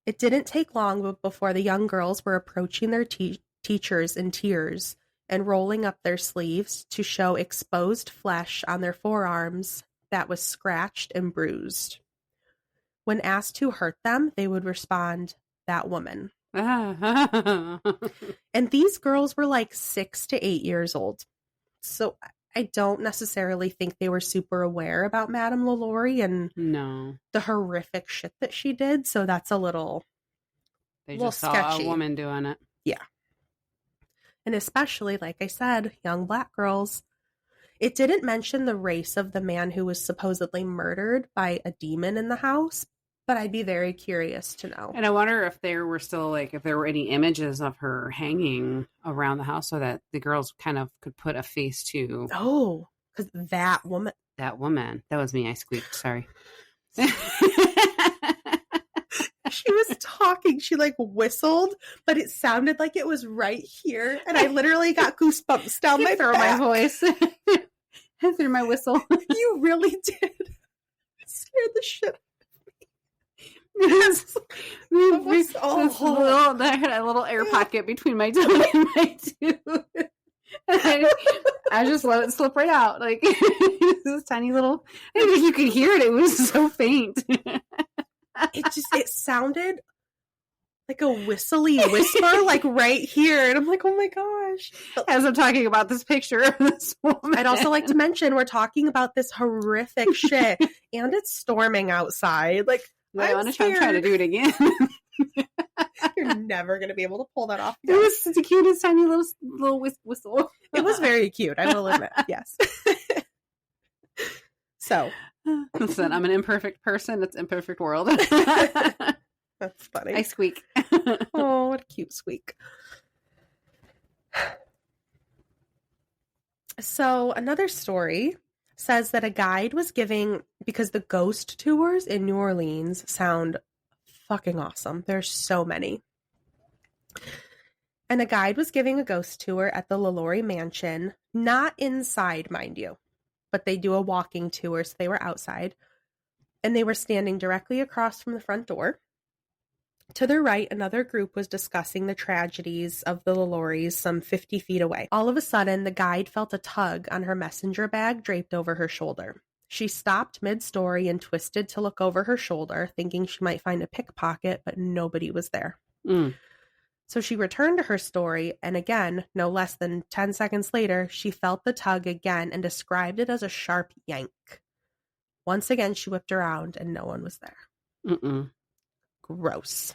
It didn't take long before the young girls were approaching their teachers in tears and rolling up their sleeves to show exposed flesh on their forearms that was scratched and bruised. When asked who hurt them, they would respond, "That woman." And these girls were like 6 to 8 years old. So I don't necessarily think they were super aware about Madame LaLaurie and the horrific shit that she did. So that's a little They just saw a woman doing it. Yeah. And especially, like I said, young Black girls. It didn't mention the race of the man who was supposedly murdered by a demon in the house, but I'd be very curious to know. And I wonder if there were still, if there were any images of her hanging around the house so that the girls kind of could put a face to. Oh, because that woman. That woman. That was me. I squeaked. Sorry. She was talking. She whistled, but it sounded like it was right here. And I literally got goosebumps down my through my voice. Through my whistle. You really did. It scared the shit. I had a little air pocket between my tongue and my tooth. I just let it slip right out. This tiny little, you could hear it. It was so faint. It sounded like a whistly whisper, right here. And I'm like, oh my gosh. As I'm talking about this picture of this woman. I'd also like to mention, we're talking about this horrific shit and it's storming outside. I want to try to do it again. You're never going to be able to pull that off. It was the cutest tiny little whistle. It was very cute, I will admit. Yes. So. Listen, I'm an imperfect person. It's imperfect world. That's funny. I squeak. Oh, what a cute squeak. So another story says that a guide was giving, because the ghost tours in New Orleans sound fucking awesome. There's so many. And a guide was giving a ghost tour at the LaLaurie Mansion, not inside, mind you, but they do a walking tour, so they were outside. And they were standing directly across from the front door. To their right, another group was discussing the tragedies of the LaLauries some 50 feet away. All of a sudden, the guide felt a tug on her messenger bag draped over her shoulder. She stopped mid-story and twisted to look over her shoulder, thinking she might find a pickpocket, but nobody was there. So she returned to her story, and again, no less than 10 seconds later, she felt the tug again and described it as a sharp yank. Once again, she whipped around, and no one was there. Gross.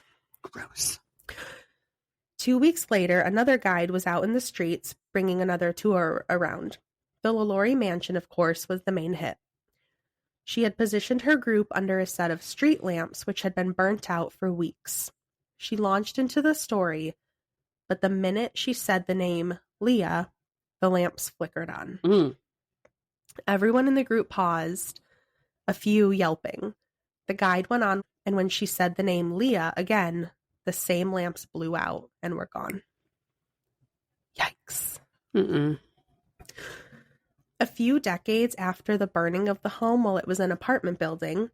2 weeks later, another guide was out in the streets bringing another tour around. The LaLaurie Mansion, of course, was the main hit. She had positioned her group under a set of street lamps which had been burnt out for weeks. She launched into the story, but the minute she said the name Leah, the lamps flickered on. Everyone in the group paused, a few yelping. The guide went on, and when she said the name Leah again, the same lamps blew out and were gone. Yikes. A few decades after the burning of the home while it was an apartment building,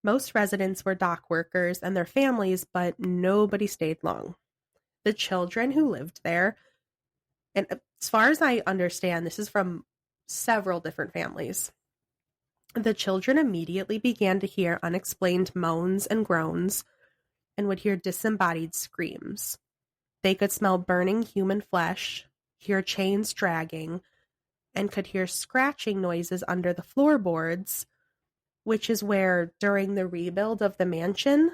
most residents were dock workers and their families, but nobody stayed long. The children who lived there, and as far as I understand, this is from several different families. The children immediately began to hear unexplained moans and groans and would hear disembodied screams. They could smell burning human flesh, hear chains dragging, and could hear scratching noises under the floorboards, which is where, during the rebuild of the mansion,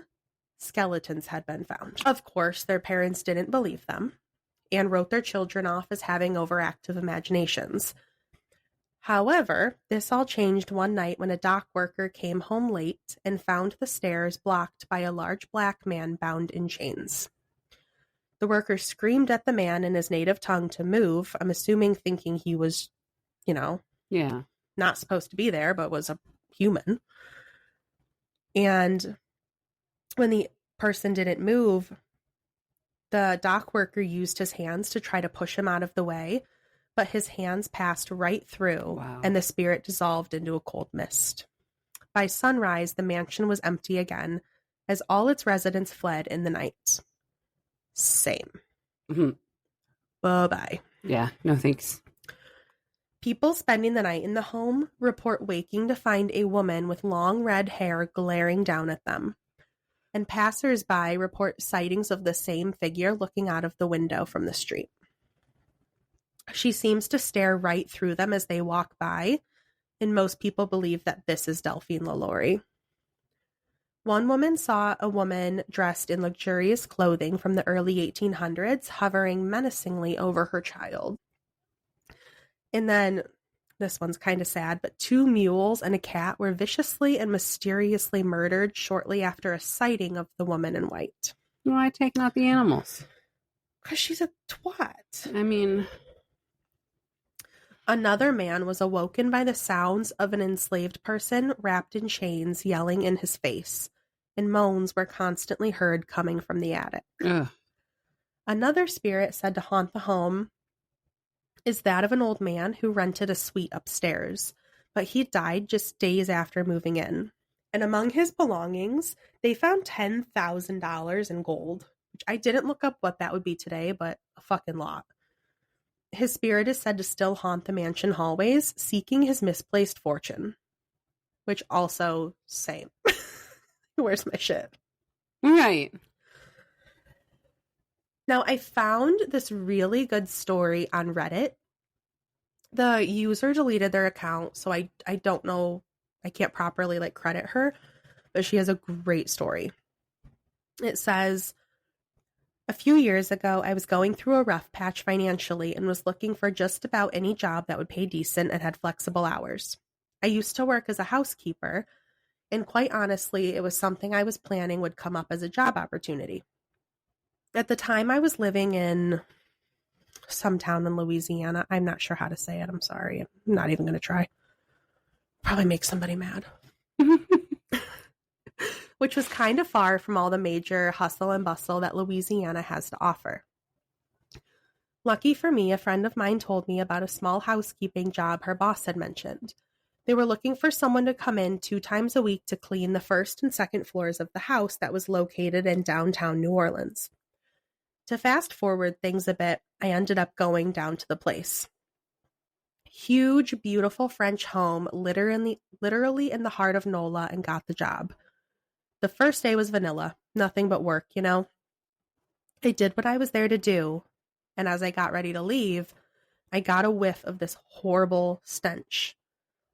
skeletons had been found. Of course, their parents didn't believe them and wrote their children off as having overactive imaginations. However, this all changed one night when a dock worker came home late and found the stairs blocked by a large black man bound in chains. The worker screamed at the man in his native tongue to move, I'm assuming thinking he was, not supposed to be there, but was a human. And when the person didn't move, the dock worker used his hands to try to push him out of the way, but his hands passed right through, and the spirit dissolved into a cold mist. By sunrise, the mansion was empty again, as all its residents fled in the night. Same. Bye-bye. Yeah, no thanks. People spending the night in the home report waking to find a woman with long red hair glaring down at them. And passers-by report sightings of the same figure looking out of the window from the street. She seems to stare right through them as they walk by, and most people believe that this is Delphine LaLaurie. One woman saw a woman dressed in luxurious clothing from the early 1800s hovering menacingly over her child. And then, this one's kind of sad, but 2 mules and a cat were viciously and mysteriously murdered shortly after a sighting of the woman in white. Why taking out the animals? Because she's a twat. I mean... Another man was awoken by the sounds of an enslaved person wrapped in chains yelling in his face, and moans were constantly heard coming from the attic. Another spirit said to haunt the home is that of an old man who rented a suite upstairs, but he died just days after moving in. And among his belongings, they found $10,000 in gold, which I didn't look up what that would be today, but a fucking lot. His spirit is said to still haunt the mansion hallways, seeking his misplaced fortune. Which also, same. Where's my shit? Right. Now, I found this really good story on Reddit. The user deleted their account, so I don't know, I can't properly credit her, but she has a great story. It says, a few years ago, I was going through a rough patch financially and was looking for just about any job that would pay decent and had flexible hours. I used to work as a housekeeper, and quite honestly, it was something I was planning would come up as a job opportunity. At the time, I was living in some town in Louisiana. I'm not sure how to say it. I'm sorry. I'm not even going to try. Probably make somebody mad. Which was kind of far from all the major hustle and bustle that Louisiana has to offer. Lucky for me, a friend of mine told me about a small housekeeping job her boss had mentioned. They were looking for someone to come in 2 times a week to clean the first and second floors of the house that was located in downtown New Orleans. To fast forward things a bit, I ended up going down to the place. Huge, beautiful French home, literally in the heart of NOLA, and got the job. The first day was vanilla, nothing but work, you know? I did what I was there to do, and as I got ready to leave, I got a whiff of this horrible stench,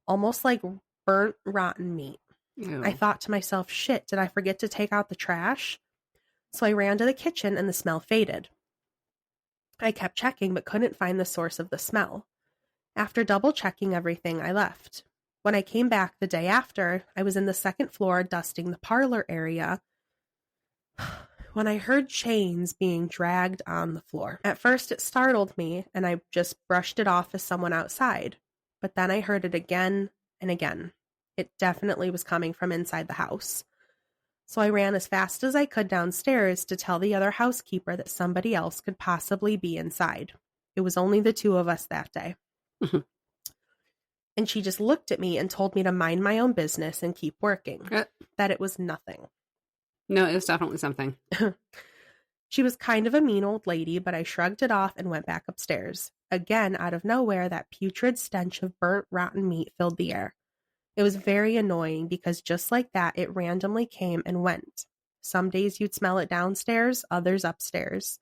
almost like burnt, rotten meat. Ew. I thought to myself, shit, did I forget to take out the trash? So I ran to the kitchen and the smell faded. I kept checking but couldn't find the source of the smell. After double checking everything, I left. When I came back the day after, I was in the second floor dusting the parlor area when I heard chains being dragged on the floor. At first it startled me and I just brushed it off as someone outside, but then I heard it again and again. It definitely was coming from inside the house. So I ran as fast as I could downstairs to tell the other housekeeper that somebody else could possibly be inside. It was only the 2 of us that day. And she just looked at me and told me to mind my own business and keep working. That it was nothing. No, it was definitely something. She was kind of a mean old lady, but I shrugged it off and went back upstairs. Again, out of nowhere, that putrid stench of burnt, rotten meat filled the air. It was very annoying because just like that, it randomly came and went. Some days you'd smell it downstairs, others upstairs.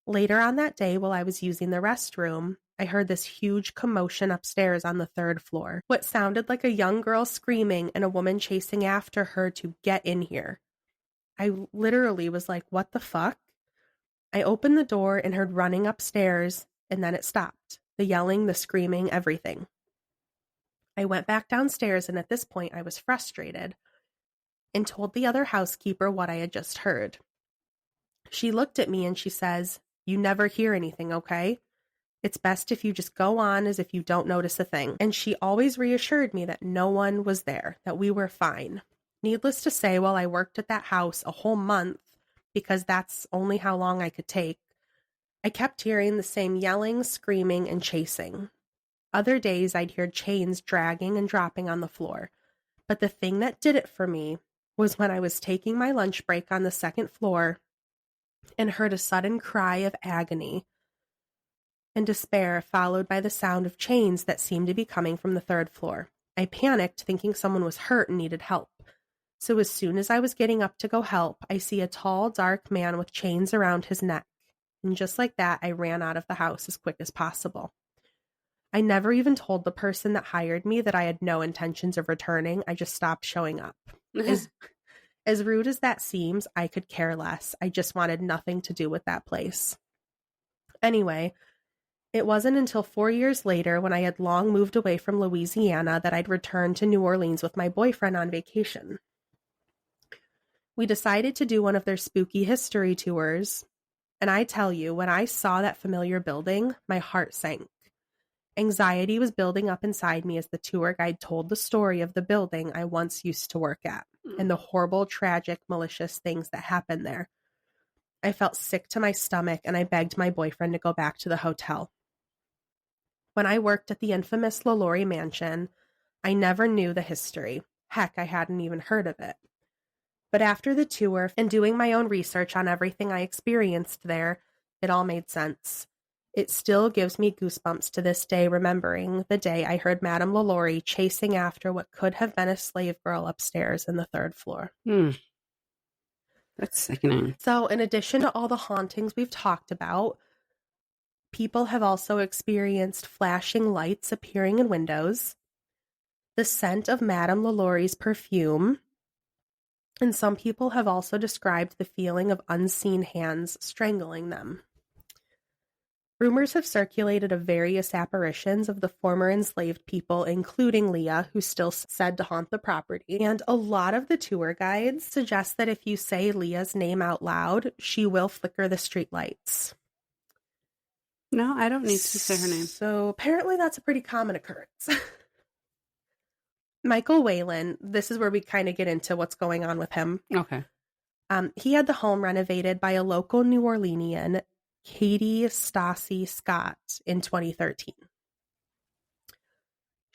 Later on that day, while I was using the restroom, I heard this huge commotion upstairs on the 3rd floor. What sounded like a young girl screaming and a woman chasing after her to get in here. I literally was like, what the fuck? I opened the door and heard running upstairs, and then it stopped. The yelling, the screaming, everything. I went back downstairs, and at this point I was frustrated and told the other housekeeper what I had just heard. She looked at me and she says, "You never hear anything, okay? It's best if you just go on as if you don't notice a thing." And she always reassured me that no one was there, that we were fine. Needless to say, while I worked at that house a whole month, because that's only how long I could take, I kept hearing the same yelling, screaming, and chasing. Other days I'd hear chains dragging and dropping on the floor. But the thing that did it for me was when I was taking my lunch break on the 2nd floor and heard a sudden cry of agony and despair, followed by the sound of chains that seemed to be coming from the 3rd floor. I panicked, thinking someone was hurt and needed help. So as soon as I was getting up to go help, I see a tall, dark man with chains around his neck. And just like that, I ran out of the house as quick as possible. I never even told the person that hired me that I had no intentions of returning. I just stopped showing up. As rude as that seems, I could care less. I just wanted nothing to do with that place. Anyway, it wasn't until 4 years later, when I had long moved away from Louisiana, that I'd returned to New Orleans with my boyfriend on vacation. We decided to do one of their spooky history tours, and I tell you, when I saw that familiar building, my heart sank. Anxiety was building up inside me as the tour guide told the story of the building I once used to work at, and the horrible, tragic, malicious things that happened there. I felt sick to my stomach, and I begged my boyfriend to go back to the hotel. When I worked at the infamous LaLaurie Mansion, I never knew the history. Heck, I hadn't even heard of it. But after the tour and doing my own research on everything I experienced there, it all made sense. It still gives me goosebumps to this day, remembering the day I heard Madame LaLaurie chasing after what could have been a slave girl upstairs in the 3rd floor. That's sickening. So in addition to all the hauntings we've talked about, people have also experienced flashing lights appearing in windows, the scent of Madame LaLaurie's perfume, and some people have also described the feeling of unseen hands strangling them. Rumors have circulated of various apparitions of the former enslaved people, including Leah, who's still said to haunt the property. And a lot of the tour guides suggest that if you say Leah's name out loud, she will flicker the streetlights. No, I don't need to say her name. So apparently that's a pretty common occurrence. Michael Whalen, this is where we kind of get into what's going on with him. Okay. He had the home renovated by a local New Orleanian, Katie Stassi Scott, in 2013.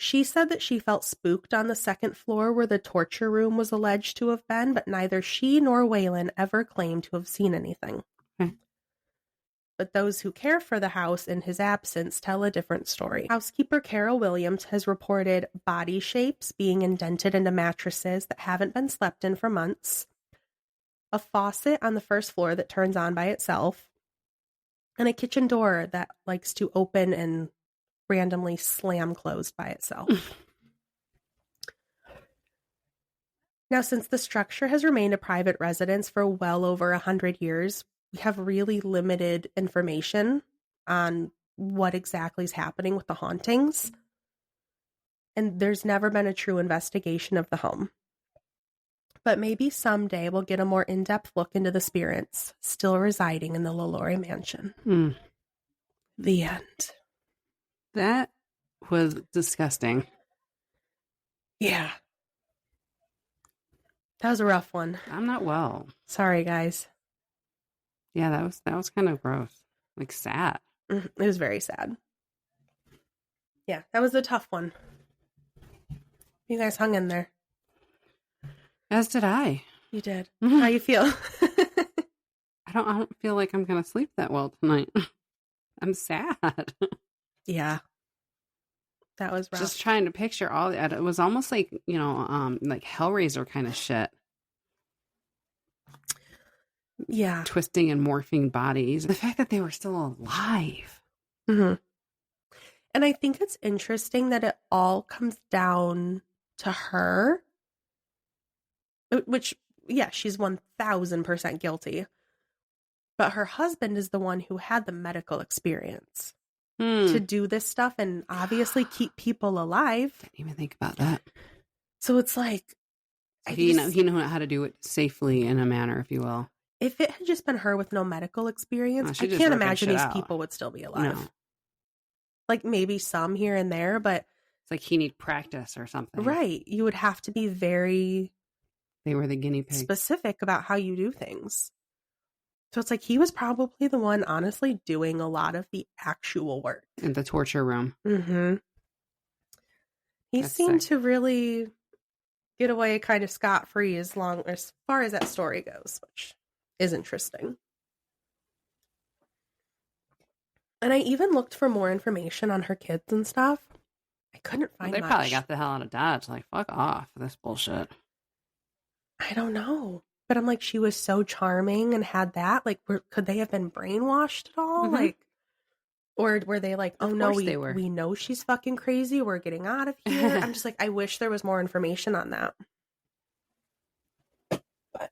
She said that she felt spooked on the second floor where the torture room was alleged to have been, but neither she nor Waylon ever claimed to have seen anything. Okay. But those who care for the house in his absence tell a different story. Housekeeper Carol Williams has reported body shapes being indented into mattresses that haven't been slept in for months, a faucet on the first floor that turns on by itself, and a kitchen door that likes to open and randomly slam closed by itself. Now, since the structure has remained a private residence for well over 100 years, we have really limited information on what exactly is happening with the hauntings. And there's never been a true investigation of the home. But maybe someday we'll get a more in-depth look into the spirits still residing in the LaLaurie Mansion. The end. That was disgusting. Yeah. That was a rough one. I'm not well. Sorry, guys. Yeah, that was kind of gross. Like sad. It was very sad. Yeah, that was a tough one. You guys hung in there. As did I. You did. How you feel? I don't feel like I'm gonna sleep that well tonight. I'm sad. Yeah. That was rough. Just trying to picture all that. It was almost like, like Hellraiser kind of shit. Yeah. Twisting and morphing bodies. The fact that they were still alive. Mm-hmm. And I think it's interesting that it all comes down to her. Which, yeah, she's 1000% guilty. But her husband is the one who had the medical experience to do this stuff and obviously keep people alive. Didn't even think about that. So it's like... So he knew how to do it safely in a manner, if you will. If it had just been her with no medical experience, I just can't ripping imagine shit these out. people would still be alive. No. Like maybe some here and there, but... It's like he need practice or something. Right. You would have to be very... They were the guinea pigs. Specific about how you do things. So it's like he was probably the one, honestly, doing a lot of the actual work. In the torture room. Mm-hmm. He That's seemed sick. to really get away kind of scot-free as far as that story goes, which is interesting. And I even looked for more information on her kids and stuff. I couldn't find They much. probably got the hell out of Dodge. Like, fuck off with this bullshit. I don't know. But I'm like, she was so charming and had that. Like, could they have been brainwashed at all? Mhm. Like, or were they like, oh no, they were. we know she's fucking crazy. We're getting out of here. I'm just like, I wish there was more information on that. But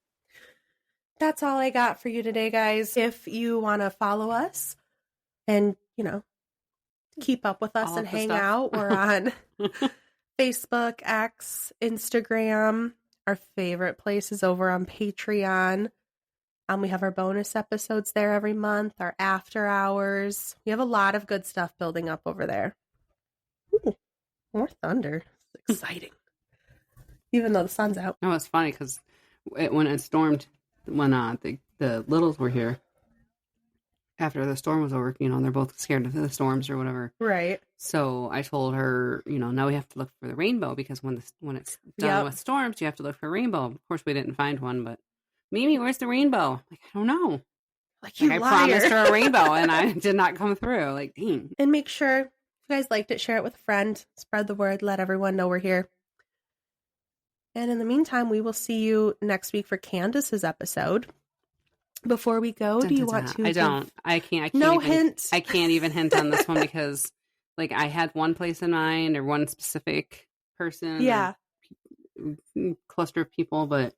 that's all I got for you today, guys. If you want to follow us and, keep up with us All and of the hang stuff. out, we're on Facebook, X, Instagram. Our favorite place is over on Patreon. We have our bonus episodes there every month, our after hours. We have a lot of good stuff building up over there. Ooh, more thunder. It's exciting. Even though the sun's out. No, it's funny because when it stormed, when the littles were here, after the storm was over, they're both scared of the storms or whatever. Right. So I told her, now we have to look for the rainbow because when it's done with storms, you have to look for a rainbow. Of course, we didn't find one, but Mimi, where's the rainbow? Like, I don't know. Like, you I liar. promised her a rainbow and I did not come through. Like, dang. And make sure if you guys liked it, share it with a friend, spread the word, let everyone know we're here. And in the meantime, we will see you next week for Candace's episode. Before we go, do you want to? I don't. I can't. No even, hint. I can't even hint on this one because, like, I had one place in mind or one specific person. Yeah. Cluster of people, but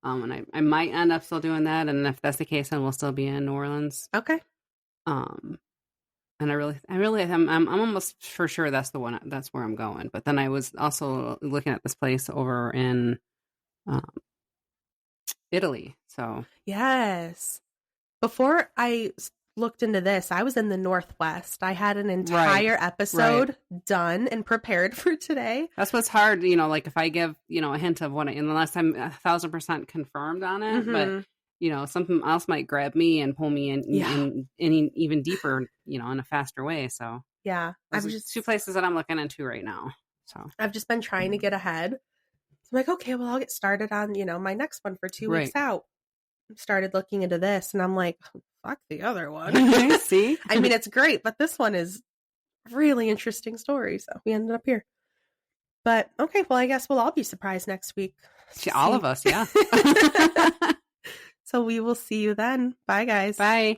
and I might end up still doing that. And if that's the case, then we'll still be in New Orleans. Okay. And I'm almost for sure that's the one. That's where I'm going. But then I was also looking at this place over in Italy. So Yes. Before I looked into this, I was in the Northwest. I had an entire episode done and prepared for today. that's what's hard, like if I give, a hint of what, unless I'm 1,000% confirmed on it, but something else might grab me and pull me in even deeper, in a faster way. So yeah, those are just two places that I'm looking into right now. So I've just been trying to get ahead. I'm like, okay, well, I'll get started on, my next one for 2 weeks out. Started looking into this, and I'm like, fuck the other one. See? I mean, it's great, but this one is really interesting story. So we ended up here. But okay, well, I guess we'll all be surprised next week. All of us, yeah. So we will see you then. Bye, guys. Bye.